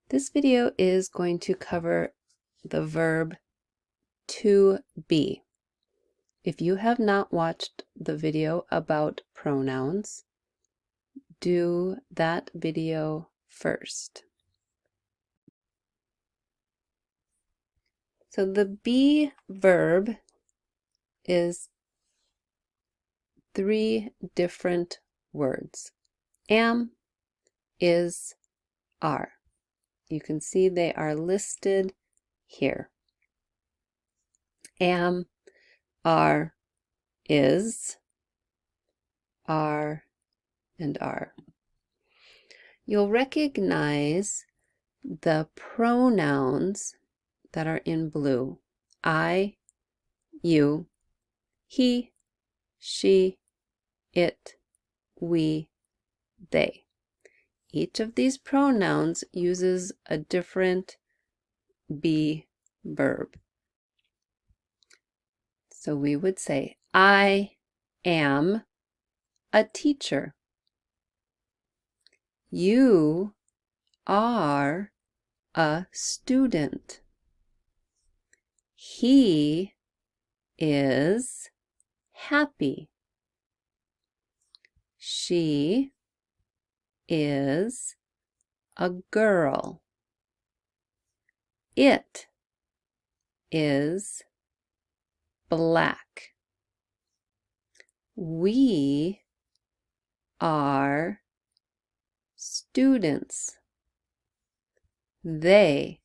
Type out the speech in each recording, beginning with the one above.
This video is going to cover the verb to be. If you have not watched the video about pronouns, do that video first. So the be verb is 3 different words: am, is, are. You can see they are listed here. Am, are, is, are, and are. You'll recognize the pronouns that are in blue: I, you, he, she, it, we, they. Each of these pronouns uses a different be verb. So we would say, I am a teacher. You are a student. He is happy. She is a girl. It is black. We are students. They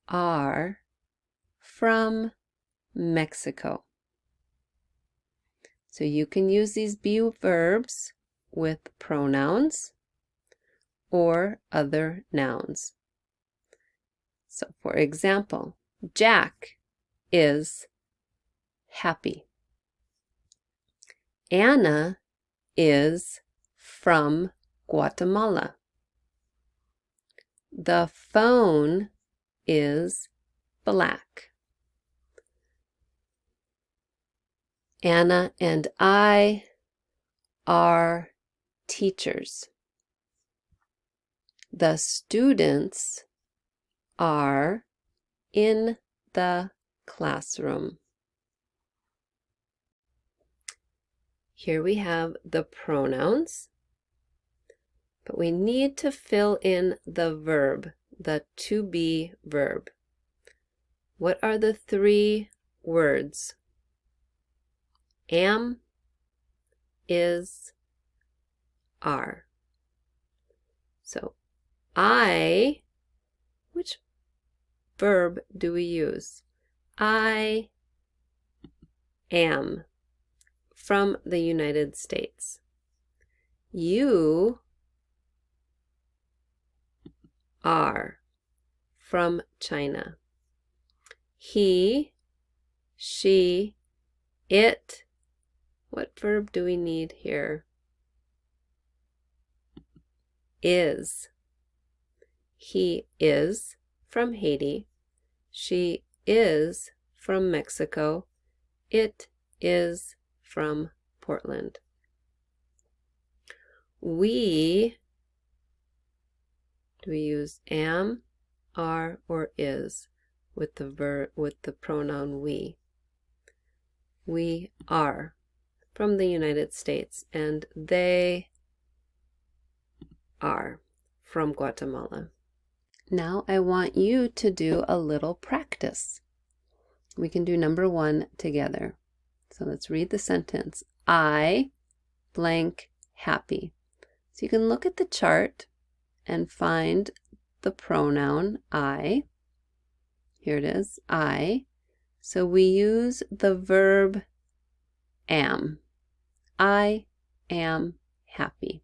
are from Mexico. So you can use these be verbs with pronouns or other nouns. So for example, Jack is happy. Anna is from Guatemala. The phone is black. Anna and I are teachers. The students are in the classroom. Here we have the pronouns, but we need to fill in the verb, the to be verb. What are the 3 words? Am, is, are. So I, which verb do we use? I am from the United States. You are from China. He, she, it. What verb do we need here? Is. He is from Haiti. She is from Mexico. It is from Portland. We, do we use am, are, or is with the verb, with the pronoun we? We are from the United States, and they are from Guatemala. Now I want you to do a little practice. We can do number 1 together. So let's read the sentence. I blank happy. So you can look at the chart and find the pronoun I. Here it is, I. So we use the verb am. I am happy.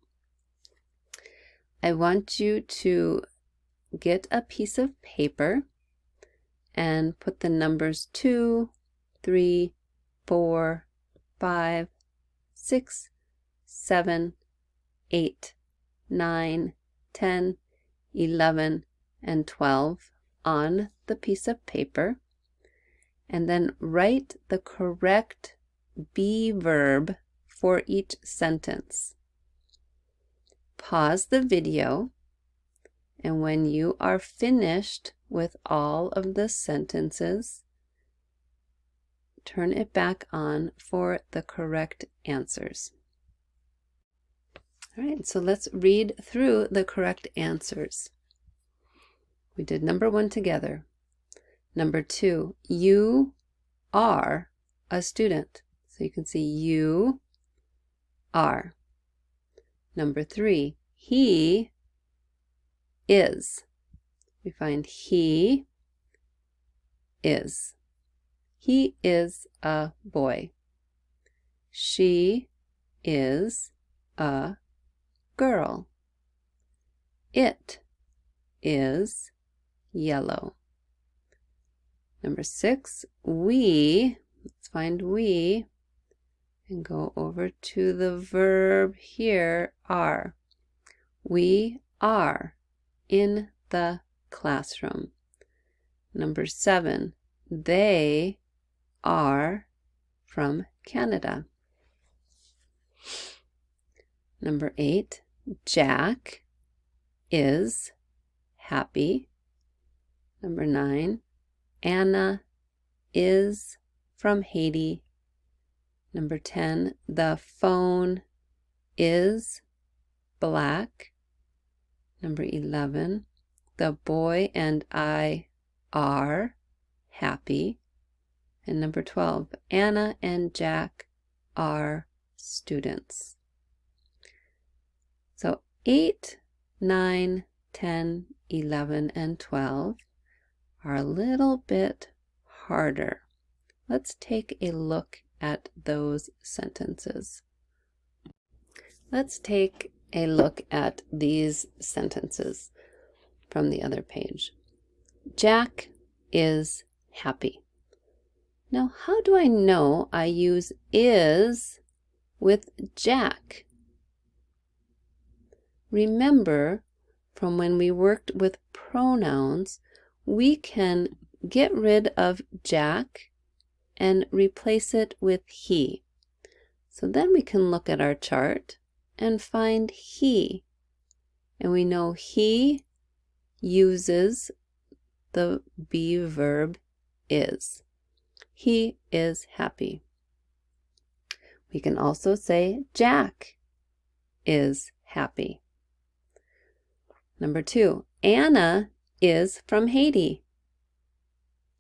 I want you to get a piece of paper and put the numbers 2, 3, 4, 5, 6, 7, 8, 9, 10, 11, and 12 on the piece of paper, and then write the correct be verb for each sentence. Pause the video And when you are finished with all of the sentences, turn it back on for the correct answers. All right, so let's read through the correct answers. We did number 1 together. Number 2, you are a student. So you can see you are. Number 3, he is. We find he is. He is a boy. She is a girl. It is yellow. Number 6, we, let's find we, and go over to the verb here, are. We are in the classroom. Number 7, they are from Canada. Number 8, Jack is happy. Number 9, Anna is from Haiti. Number 10, the phone is black. Number 11, the boy and I are happy. And number 12, Anna and Jack are students. So 8, 9, 10, 11, and 12 are a little bit harder. Let's take a look at those sentences. Let's take a look at these sentences from the other page. Jack is happy. Now, how do I know I use is with Jack? Remember, from when we worked with pronouns, we can get rid of Jack and replace it with he. So then we can look at our chart and find he. And we know he uses the be verb is. He is happy. We can also say Jack is happy. Number 2, Anna is from Haiti.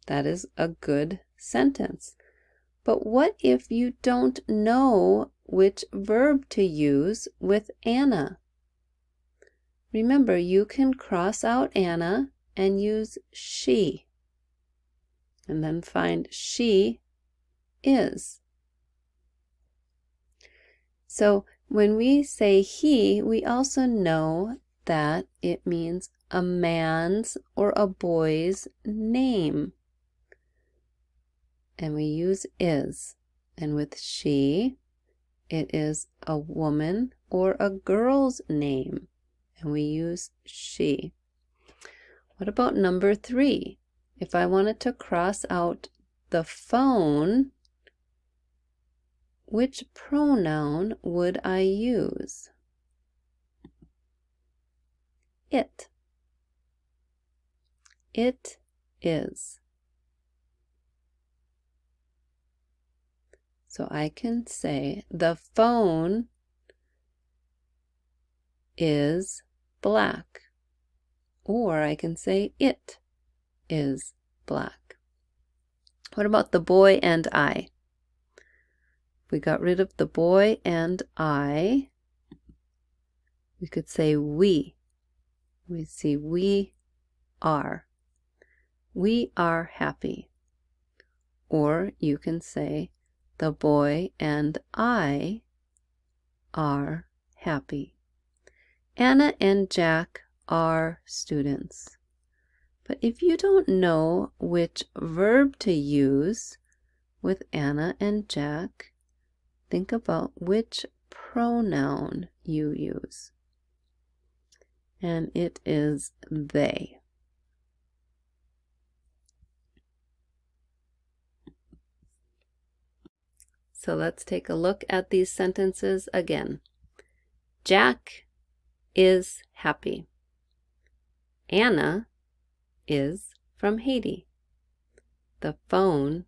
That is a good sentence. But what if you don't know which verb to use with Anna? Remember, you can cross out Anna and use she. And then find she is. So when we say he, we also know that it means a man's or a boy's name. And we use is. And with she, it is a woman or a girl's name. And we use she. What about number 3? If I wanted to cross out the phone, which pronoun would I use? It. It is. So I can say the phone is black. Or I can say it is black. What about the boy and I? We got rid of the boy and I. We could say we. We see we are. We are happy. Or you can say the boy and I are happy. Anna and Jack are students. But if you don't know which verb to use with Anna and Jack, think about which pronoun you use. And it is they. So let's take a look at these sentences again. Jack is happy. Anna is from Haiti. The phone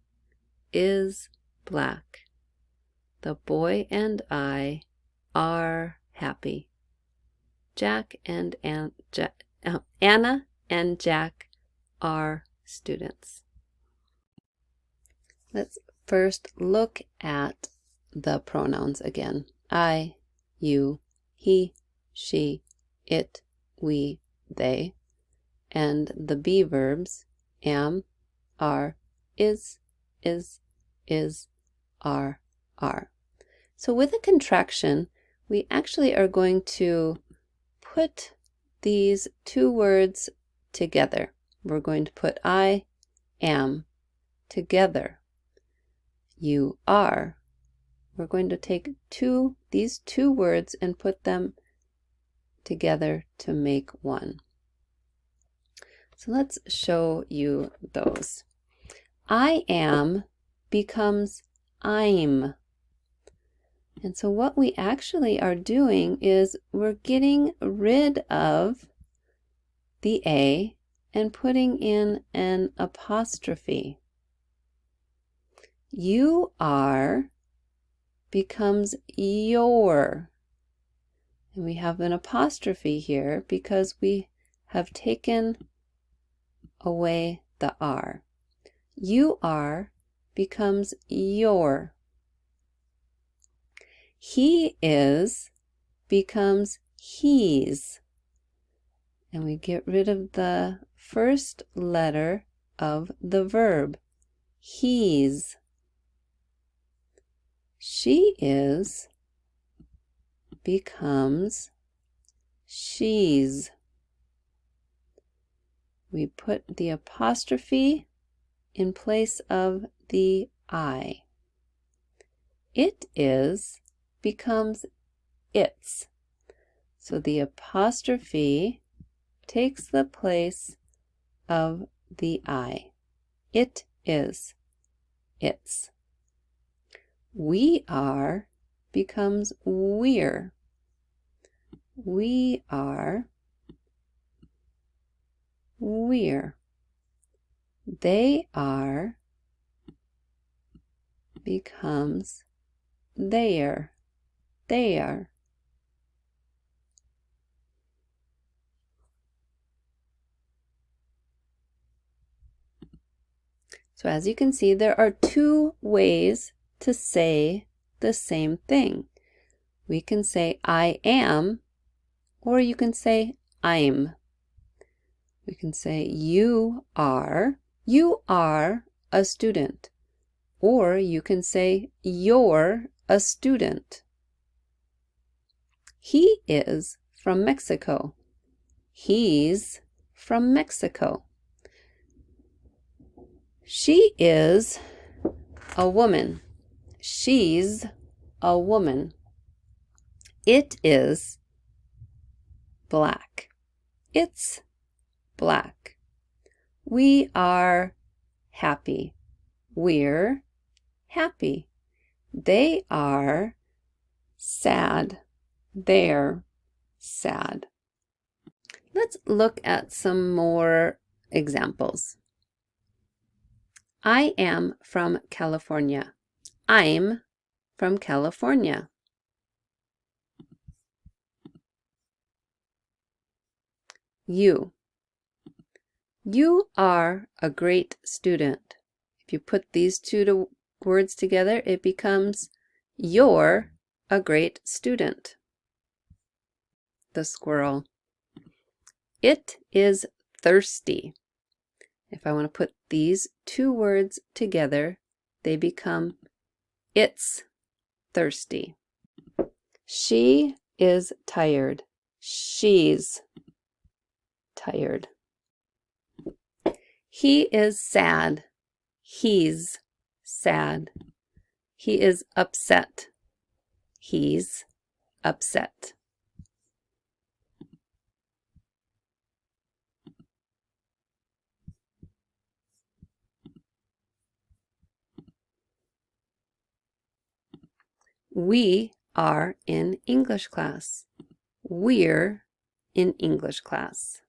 is black. The boy and I are happy. Anna and Jack are students. Let's first look at the pronouns again. I, you, he, she, it, we, they, and the be verbs am, are, is, are. So with a contraction, we actually are going to put these two words together. We're going to put I am together. You are. We're going to take these two words and put them together to make one. So let's show you those. I am becomes I'm. And so what we actually are doing is we're getting rid of the A and putting in an apostrophe. You are becomes your. And we have an apostrophe here because we have taken away the R. You are becomes your. He is becomes he's. And we get rid of the first letter of the verb, he's. She is becomes she's. We put the apostrophe in place of the I. It is becomes its. So the apostrophe takes the place of the I. It is its. We are becomes we're. We are we're. They are becomes their. They are. So as you can see, there are two ways to say the same thing. We can say I am, or you can say I'm. We can say you are a student, or you can say you're a student. He is from Mexico. He's from Mexico. She is a woman. She's a woman. It is black. It's black. We are happy. We're happy. They are sad. They're sad. Let's look at some more examples. I am from California. I'm from California. You. You are a great student. If you put these two words together, it becomes you're a great student. The squirrel. It is thirsty. If I want to put these two words together, they become it's thirsty. She is tired. She's tired. He is sad. He's sad. He is upset. He's upset. We are in English class. We're in English class.